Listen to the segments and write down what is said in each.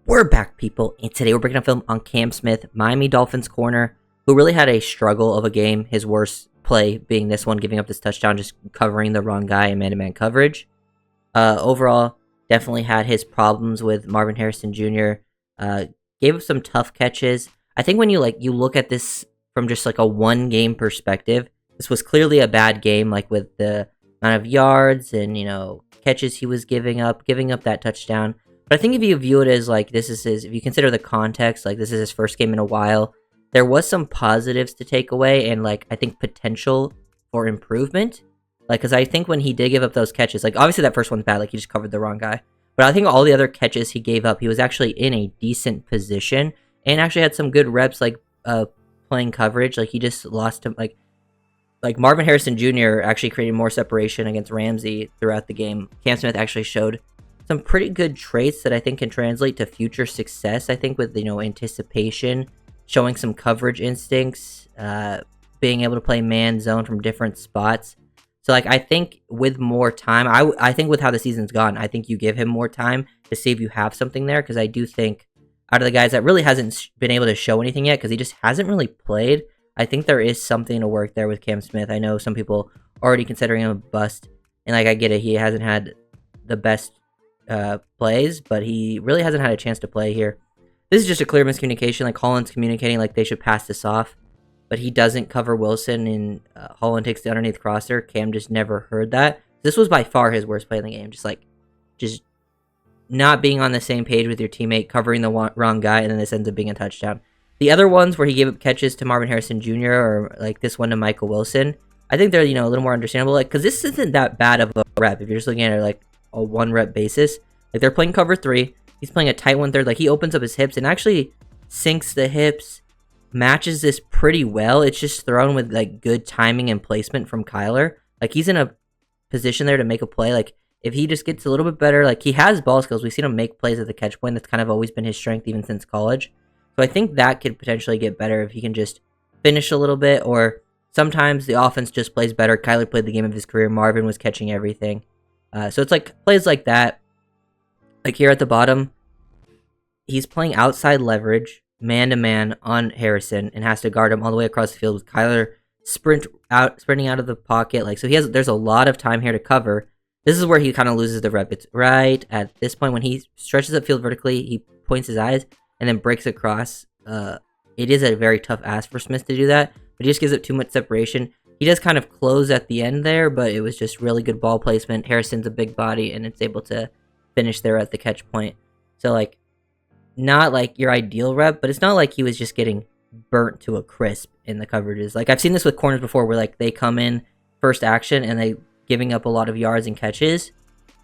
We're back, people, and today we're breaking down film on Cam Smith, Miami Dolphins corner, who really had a struggle of a game. His worst play being this one, giving up this touchdown, just covering the wrong guy in man-to-man coverage. Overall, definitely had his problems with Marvin Harrison Jr. Gave up some tough catches. I think when you look at this from just like a one-game perspective, this was clearly a bad game, like with the amount of yards and catches he was giving up that touchdown. But I think if you view it as like this is if you consider the context, like this is his first game in a while, there was some positives to take away and I think potential for improvement. Because I think when he did give up those catches, obviously that first one's bad, he just covered the wrong guy. But I think all the other catches he gave up, he was actually in a decent position and actually had some good reps, playing coverage. He just lost him, like Marvin Harrison Jr. actually created more separation against Ramsey throughout the game. Cam Smith actually showed some pretty good traits that I think can translate to future success. I think with anticipation, showing some coverage instincts, being able to play man zone from different spots. So I think with more time, I think with how the season's gone, I think you give him more time to see if you have something there, because I do think out of the guys that really hasn't been able to show anything yet, because he just hasn't really played, I think there is something to work there with Cam Smith. I know some people already considering him a bust, and I get it, he hasn't had the best plays, but he really hasn't had a chance to play here. This is just a clear miscommunication. Holland's communicating they should pass this off, but he doesn't cover Wilson, and Holland takes the underneath crosser. Cam just never heard that. This was by far his worst play in the game. Just not being on the same page with your teammate, covering the wrong guy, and then this ends up being a touchdown. The other ones where he gave up catches to Marvin Harrison Jr. or this one to Michael Wilson, I think they're a little more understandable. Because this isn't that bad of a rep if you're just looking at it a one rep basis. They're playing cover 3. He's playing a tight 1/3. He opens up his hips and actually sinks the hips, matches this pretty well. It's just thrown with good timing and placement from Kyler. He's in a position there to make a play. If he just gets a little bit better, he has ball skills. We've seen him make plays at the catch point. That's kind of always been his strength even since college. So I think that could potentially get better if he can just finish a little bit, or sometimes the offense just plays better. Kyler played the game of his career. Marvin was catching everything. So it's plays like that. Here at the bottom, he's playing outside leverage, man-to-man on Harrison, and has to guard him all the way across the field with Kyler sprinting out of the pocket. There's a lot of time here to cover. This is where he kind of loses the rep. It's right at this point when he stretches upfield vertically, he points his eyes, and then breaks across. It is a very tough ask for Smith to do that, but he just gives up too much separation. He does kind of close at the end there, but it was just really good ball placement. Harrison's a big body, and it's able to finish there at the catch point. So not your ideal rep, but it's not he was just getting burnt to a crisp in the coverages. I've seen this with corners before where they come in first action and they giving up a lot of yards and catches.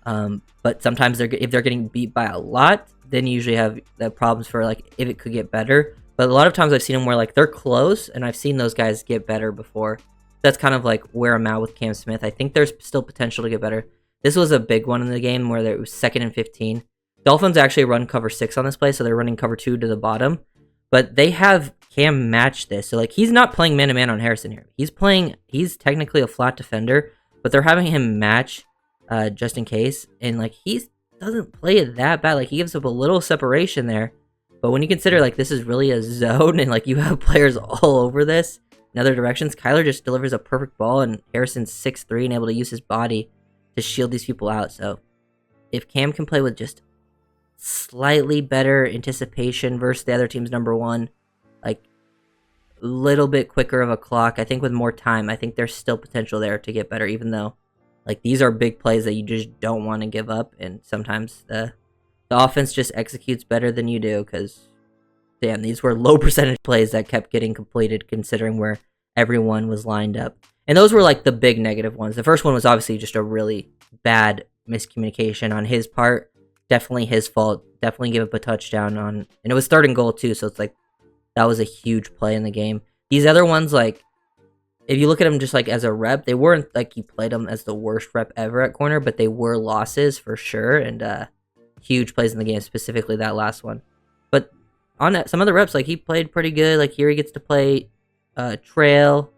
But sometimes if they're getting beat by a lot, then you usually have the problems for if it could get better. But a lot of times I've seen them where they're close, and I've seen those guys get better before. That's kind of where I'm at with Cam Smith. I think there's still potential to get better. This was a big one in the game where it was 2nd and 15. Dolphins actually run cover 6 on this play, so they're running cover 2 to the bottom. But they have Cam match this. So he's not playing man-to-man on Harrison here. He's technically a flat defender, but they're having him match just in case. And he doesn't play it that bad. He gives up a little separation there. But when you consider this is really a zone and you have players all over this in other directions, Kyler just delivers a perfect ball, and Harrison's 6'3" and able to use his body to shield these people out. So if Cam can play with just slightly better anticipation versus the other team's number 1, little bit quicker of a clock, I think with more time, I think there's still potential there to get better, even though these are big plays that you just don't want to give up, and sometimes the offense just executes better than you do, because damn, these were low percentage plays that kept getting completed considering where everyone was lined up. And those were the big negative ones. The first one was obviously just a really bad miscommunication on his part. Definitely his fault. Definitely gave up a touchdown on, and it was 3rd and goal too, so it's that was a huge play in the game. These other ones, if you look at them just as a rep, they weren't he played them as the worst rep ever at corner, but they were losses for sure, and huge plays in the game, specifically that last one. But on that, some of the reps, he played pretty good. Here he gets to play trail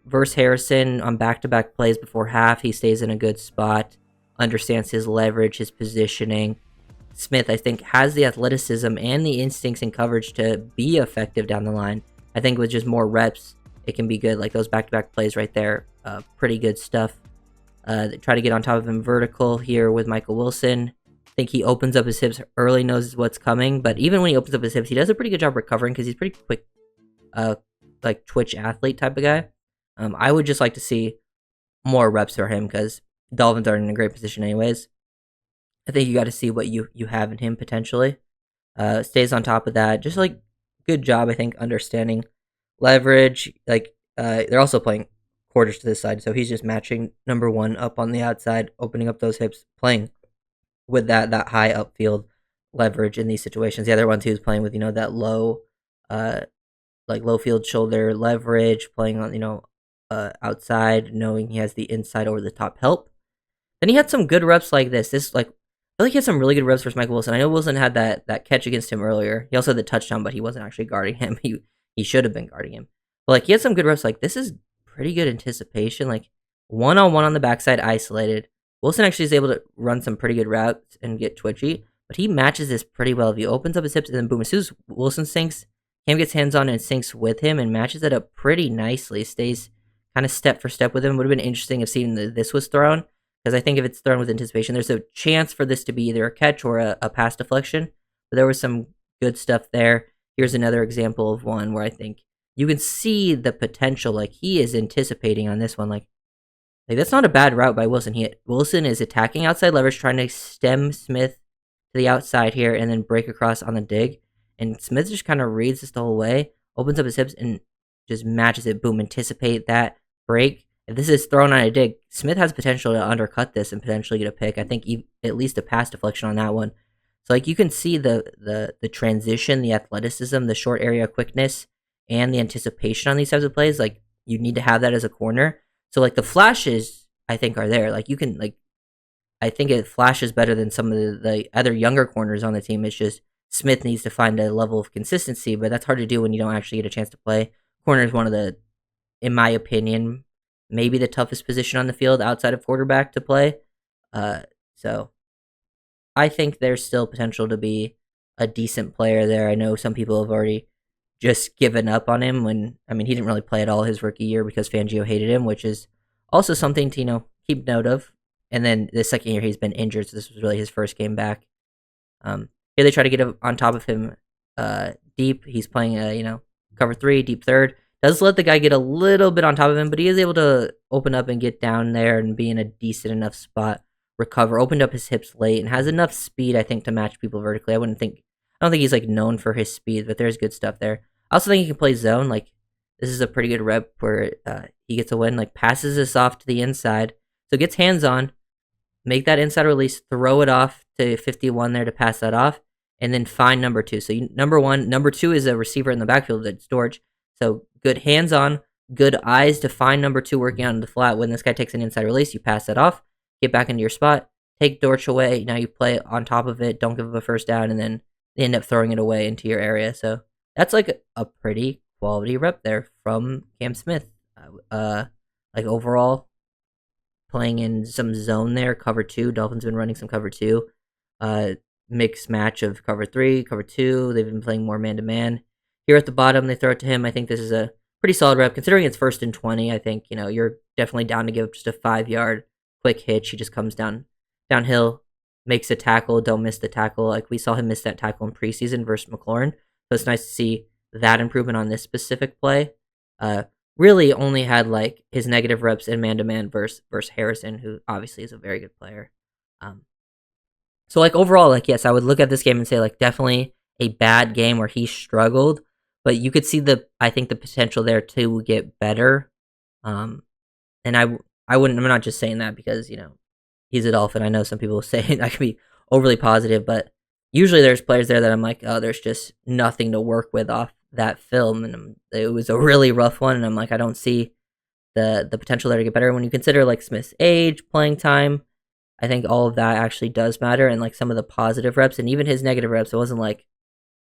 versus Harrison on back-to-back plays before half. He stays in a good spot, understands his leverage, his positioning. Smith, I think, has the athleticism and the instincts and coverage to be effective down the line. I think with just more reps, it can be good. Like those back-to-back plays right there, pretty good stuff. Try to get on top of him vertical here with Michael Wilson. I think he opens up his hips early, knows what's coming, but even when he opens up his hips, he does a pretty good job recovering because he's pretty quick, like Twitch athlete type of guy. I would just like to see more reps for him because Dolphins aren't in a great position anyways. I think you got to see what you have in him potentially. Stays on top of that. Just like good job, I think, understanding leverage. Like they're also playing quarters to this side, so he's just matching number one up on the outside, opening up those hips, playing with that high upfield leverage in these situations. The other ones he was playing with, that low, low field shoulder leverage, playing on outside, knowing he has the inside over the top help. Then he had some good reps like this. I feel like he had some really good reps versus Michael Wilson. I know Wilson had that catch against him earlier. He also had the touchdown, but he wasn't actually guarding him. He should have been guarding him. But like he had some good reps. Like this is pretty good anticipation. Like 1-on-1 on the backside, isolated. Wilson actually is able to run some pretty good routes and get twitchy, but he matches this pretty well. If he opens up his hips and then boom, as soon as Wilson sinks, Cam gets hands on and sinks with him and matches it up pretty nicely. Stays kind of step for step with him. Would have been interesting if seeing this was thrown. Because I think if it's thrown with anticipation, there's a chance for this to be either a catch or a pass deflection. But there was some good stuff there. Here's another example of one where I think you can see the potential. Like he is anticipating on this one. Like that's not a bad route by Wilson. Wilson is attacking outside leverage, trying to stem Smith to the outside here, and then break across on the dig. And Smith just kind of reads this the whole way, opens up his hips, and just matches it. Boom, anticipate that break. If this is thrown on a dig, Smith has potential to undercut this and potentially get a pick. I think at least a pass deflection on that one. So like you can see the transition, the athleticism, the short area quickness, and the anticipation on these types of plays. Like you need to have that as a corner. So like the flashes, I think, are there. Like you can I think it flashes better than some of the other younger corners on the team. It's just Smith needs to find a level of consistency, but that's hard to do when you don't actually get a chance to play. Corner is one of the, in my opinion, maybe the toughest position on the field outside of quarterback to play. So I think there's still potential to be a decent player there. I know some people have already just given up on him he didn't really play at all his rookie year because Fangio hated him, which is also something to, keep note of. And then the second year he's been injured, so this was really his first game back. Here they try to get on top of him deep. He's playing cover 3, deep third. Does let the guy get a little bit on top of him, but he is able to open up and get down there and be in a decent enough spot, recover, opened up his hips late, and has enough speed, I think, to match people vertically. I don't think he's known for his speed, but there's good stuff there. I also think he can play zone. Like this is a pretty good rep where he gets a win. Like passes this off to the inside, so gets hands on, make that inside release, throw it off to 51 there to pass that off, and then find number 2. So number 2 is a receiver in the backfield that's George. So good hands-on, good eyes to find number 2 working out in the flat. When this guy takes an inside release, you pass that off, get back into your spot, take Dortch away. Now you play on top of it, don't give up a first down, and then they end up throwing it away into your area. So that's like a pretty quality rep there from Cam Smith. Overall, playing in some zone there, cover 2. Dolphins been running some cover 2. Mixed match of cover 3, cover 2. They've been playing more man-to-man. Here at the bottom, they throw it to him. I think this is a pretty solid rep. Considering it's 1st and 20, I think, you're definitely down to give just a 5-yard quick hitch. He just comes downhill, makes a tackle, don't miss the tackle. Like we saw him miss that tackle in preseason versus McLaurin. So it's nice to see that improvement on this specific play. Really only had his negative reps in man-to-man versus Harrison, who obviously is a very good player. So overall, yes, I would look at this game and say definitely a bad game where he struggled. But you could see I think the potential there to get better. And I'm not just saying that because, he's a Dolphin. I know some people say I can be overly positive, but usually there's players there that I'm there's just nothing to work with off that film. And it was a really rough one. And I'm I don't see the potential there to get better. When you consider Smith's age, playing time, I think all of that actually does matter. And some of the positive reps and even his negative reps, it wasn't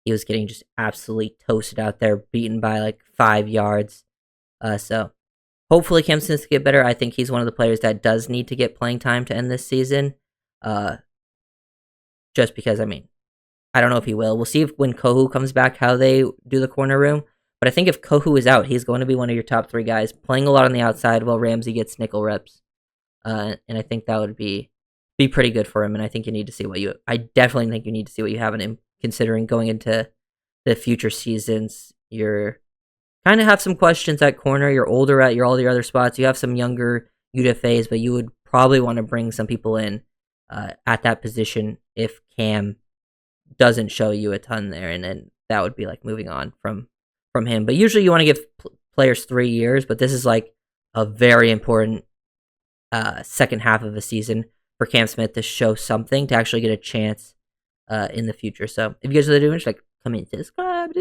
he was getting just absolutely toasted out there, beaten by 5 yards. So hopefully Cam Smith can get better. I think he's one of the players that does need to get playing time to end this season. just because, I mean, I don't know if he will. We'll see if when Kohu comes back how they do the corner room. But I think if Kohu is out, he's going to be one of your top 3 guys, playing a lot on the outside while Ramsey gets nickel reps. And I think that would be pretty good for him. And I think you need to see I definitely think you need to see what you have in him, considering going into the future seasons. You're kind of have some questions at corner. You're older at all your other spots. You have some younger UDFAs, but you would probably want to bring some people in at that position if Cam doesn't show you a ton there, and then that would be like moving on from him. But usually you want to give players 3 years, but this is like a very important second half of a season for Cam Smith to show something, to actually get a chance in the future. So if you guys are doing it, like, comment, subscribe,